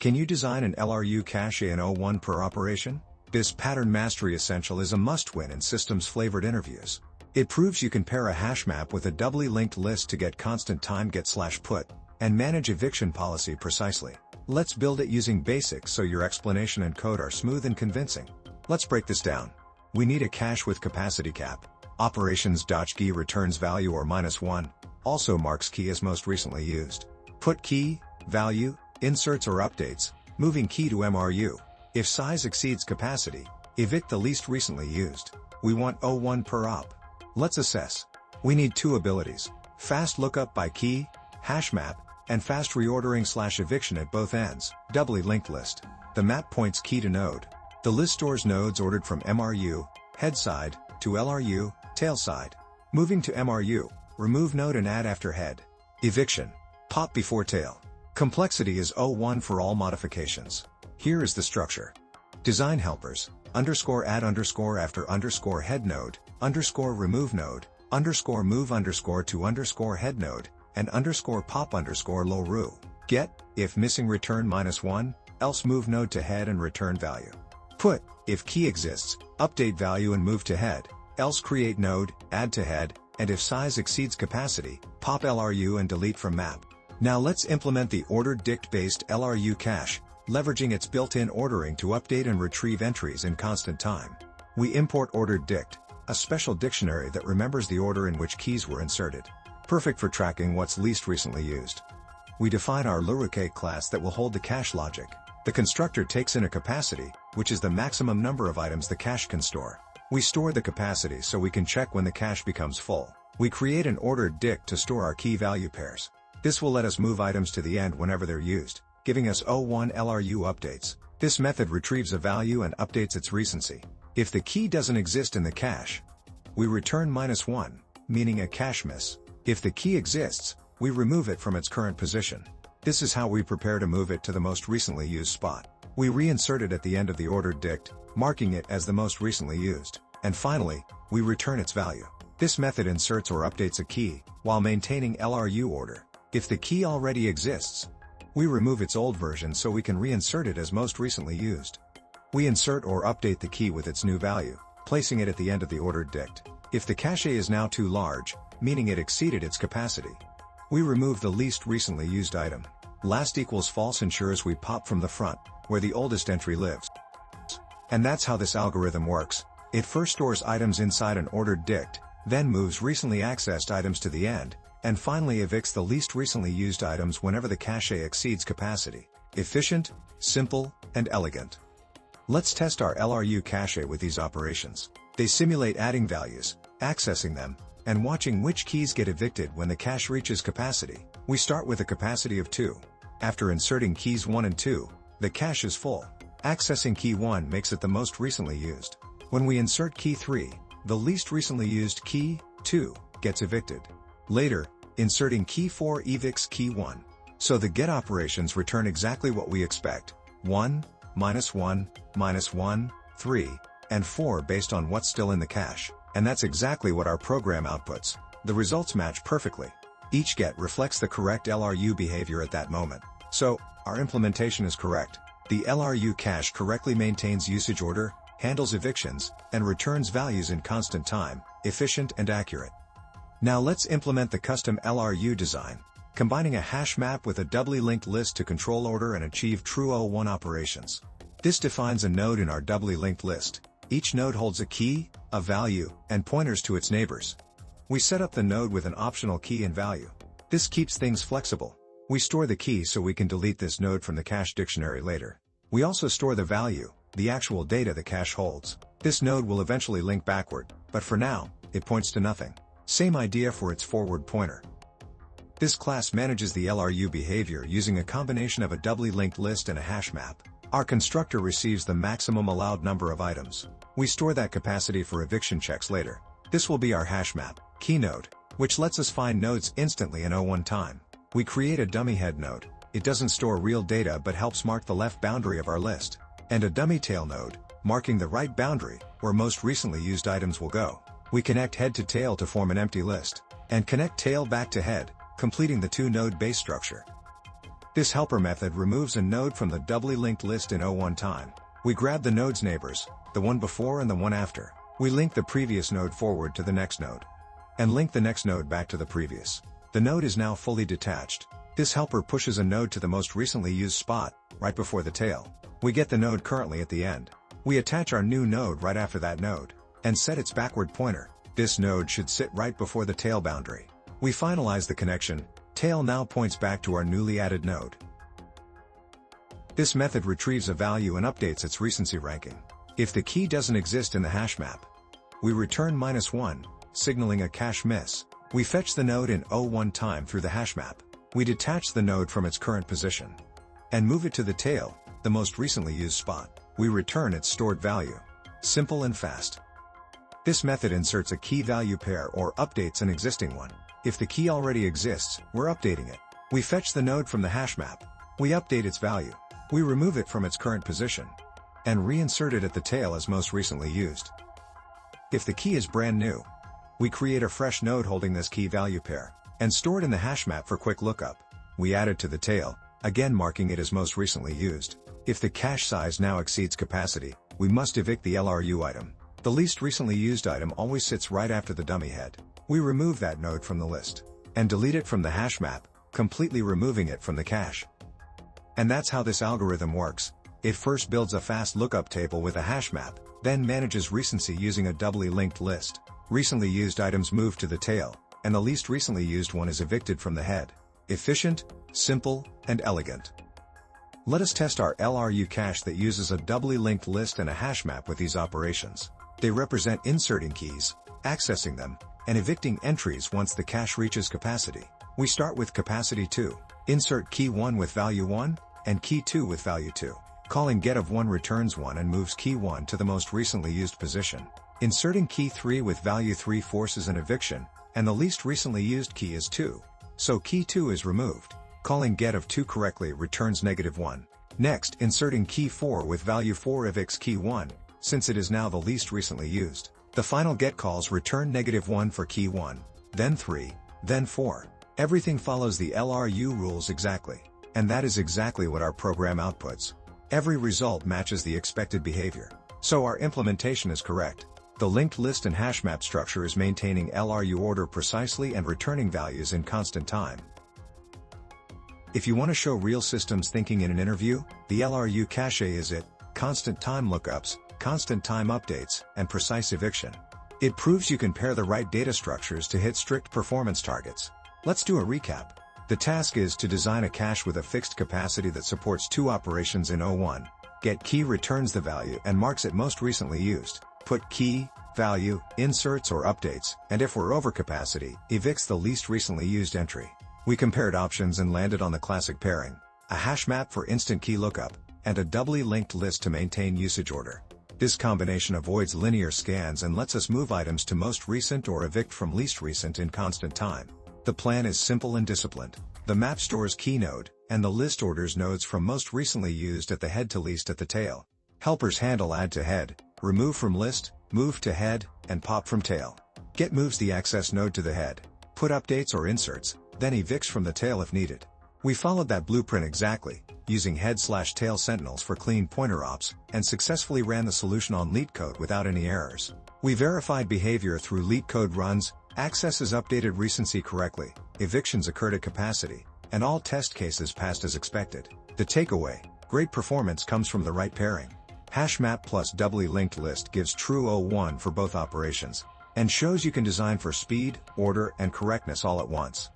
Can you design an LRU cache in 01 per operation? This pattern mastery essential is a must-win in systems-flavored interviews. It proves you can pair a hash map with a doubly linked list to get constant time get/put, and manage eviction policy precisely. Let's build it using basics so your explanation and code are smooth and convincing. Let's break this down. We need a cache with capacity cap. Operations.key returns value or -1, also marks key as most recently used. Put key, value, inserts or updates, moving key to MRU. If size exceeds capacity, evict the least recently used. We want 01 per op. Let's assess. We need two abilities: fast lookup by key, hash map, and fast reordering/eviction at both ends, doubly linked list. The map points key to node. The list stores nodes ordered from MRU, head side, to LRU, tail side. Moving to MRU, remove node and add after head. Eviction. Pop before tail. Complexity is 01 for all modifications. Here is the structure. Design helpers, _add _after _head node, _remove node, _move to _head node, and _pop LRU. Get, if missing return -1, else move node to head and return value. Put, if key exists, update value and move to head, else create node, add to head, and if size exceeds capacity, pop LRU and delete from map. Now let's implement the ordered dict-based LRU cache, leveraging its built-in ordering to update and retrieve entries in constant time. We import ordered dict, a special dictionary that remembers the order in which keys were inserted. Perfect for tracking what's least recently used. We define our LRU Cache class that will hold the cache logic. The constructor takes in a capacity, which is the maximum number of items the cache can store. We store the capacity so we can check when the cache becomes full. We create an ordered dict to store our key value pairs. This will let us move items to the end whenever they're used, giving us 01 LRU updates. This method retrieves a value and updates its recency. If the key doesn't exist in the cache, we return -1, meaning a cache miss. If the key exists, we remove it from its current position. This is how we prepare to move it to the most recently used spot. We reinsert it at the end of the ordered dict, marking it as the most recently used. And finally, we return its value. This method inserts or updates a key, while maintaining LRU order. If the key already exists, we remove its old version so we can reinsert it as most recently used. We insert or update the key with its new value, placing it at the end of the ordered dict. If the cache is now too large, meaning it exceeded its capacity, we remove the least recently used item. Last equals false ensures we pop from the front, where the oldest entry lives. And that's how this algorithm works. It first stores items inside an ordered dict, then moves recently accessed items to the end, and finally evicts the least recently used items whenever the cache exceeds capacity. Efficient, simple, and elegant. Let's test our LRU cache with these operations. They simulate adding values, accessing them, and watching which keys get evicted when the cache reaches capacity. We start with a capacity of 2. After inserting keys 1 and 2, the cache is full. Accessing key 1 makes it the most recently used. When we insert key 3, the least recently used key, 2, gets evicted. Later, inserting key 4 evicts key 1. So the get operations return exactly what we expect: 1, -1, -1, 3, and 4 based on what's still in the cache. And that's exactly what our program outputs. The results match perfectly. Each get reflects the correct LRU behavior at that moment. So, our implementation is correct. The LRU cache correctly maintains usage order, handles evictions, and returns values in constant time, efficient and accurate. Now let's implement the custom LRU design, combining a hash map with a doubly linked list to control order and achieve true 01 operations. This defines a node in our doubly linked list. Each node holds a key, a value, and pointers to its neighbors. We set up the node with an optional key and value. This keeps things flexible. We store the key so we can delete this node from the cache dictionary later. We also store the value, the actual data the cache holds. This node will eventually link backward, but for now, it points to nothing. Same idea for its forward pointer. This class manages the LRU behavior using a combination of a doubly linked list and a hash map. Our constructor receives the maximum allowed number of items. We store that capacity for eviction checks later. This will be our hash map, key node, which lets us find nodes instantly in 01 time. We create a dummy head node. It doesn't store real data but helps mark the left boundary of our list. And a dummy tail node, marking the right boundary, where most recently used items will go. We connect head to tail to form an empty list, and connect tail back to head, completing the two-node base structure. This helper method removes a node from the doubly linked list in O1 time. We grab the node's neighbors, the one before and the one after. We link the previous node forward to the next node. And link the next node back to the previous. The node is now fully detached. This helper pushes a node to the most recently used spot, right before the tail. We get the node currently at the end. We attach our new node right after that node, and set its backward pointer. This node should sit right before the tail boundary. We finalize the connection. Tail now points back to our newly added node. This method retrieves a value and updates its recency ranking. If the key doesn't exist in the hash map, we return -1, signaling a cache miss. We fetch the node in O1 time through the hash map. We detach the node from its current position and move it to the tail, the most recently used spot. We return its stored value. Simple and fast. This method inserts a key value pair or updates an existing one. If the key already exists, we're updating it. We fetch the node from the hash map. We update its value. We remove it from its current position and reinsert it at the tail as most recently used. If the key is brand new, we create a fresh node holding this key value pair and store it in the hash map for quick lookup. We add it to the tail, again marking it as most recently used. If the cache size now exceeds capacity, we must evict the LRU item. The least recently used item always sits right after the dummy head. We remove that node from the list and delete it from the hash map, completely removing it from the cache. And that's how this algorithm works. It first builds a fast lookup table with a hash map, then manages recency using a doubly linked list. Recently used items move to the tail, and the least recently used one is evicted from the head. Efficient, simple, and elegant. Let us test our LRU cache that uses a doubly linked list and a hash map with these operations. They represent inserting keys, accessing them, and evicting entries once the cache reaches capacity. We start with capacity 2. Insert key 1 with value 1, and key 2 with value 2. Calling get of 1 returns 1 and moves key 1 to the most recently used position. Inserting key 3 with value 3 forces an eviction, and the least recently used key is 2. So key 2 is removed. Calling get of 2 correctly returns -1. Next, inserting key 4 with value 4 evicts key 1, since it is now the least recently used. The final get calls return -1 for key 1, then 3, then 4. Everything follows the LRU rules exactly. And that is exactly what our program outputs. Every result matches the expected behavior. So our implementation is correct. The linked list and hash map structure is maintaining LRU order precisely and returning values in constant time. If you want to show real systems thinking in an interview, the LRU Cache is it: constant time lookups, constant time updates, and precise eviction. It proves you can pair the right data structures to hit strict performance targets. Let's do a recap. The task is to design a cache with a fixed capacity that supports 2 operations in O1. Get key returns the value and marks it most recently used. Put key, value, inserts or updates, and if we're over capacity, evicts the least recently used entry. We compared options and landed on the classic pairing: a hash map for instant key lookup, and a doubly linked list to maintain usage order. This combination avoids linear scans and lets us move items to most recent or evict from least recent in constant time. The plan is simple and disciplined. The map stores key node, and the list orders nodes from most recently used at the head to least at the tail. Helpers handle add to head, remove from list, move to head, and pop from tail. Get moves the access node to the head. Put updates or inserts, then evicts from the tail if needed. We followed that blueprint exactly, using head/tail sentinels for clean pointer ops, and successfully ran the solution on LeetCode without any errors. We verified behavior through LeetCode runs, accesses updated recency correctly, evictions occurred at capacity, and all test cases passed as expected. The takeaway: great performance comes from the right pairing. Hash map plus doubly linked list gives true O1 for both operations, and shows you can design for speed, order, and correctness all at once.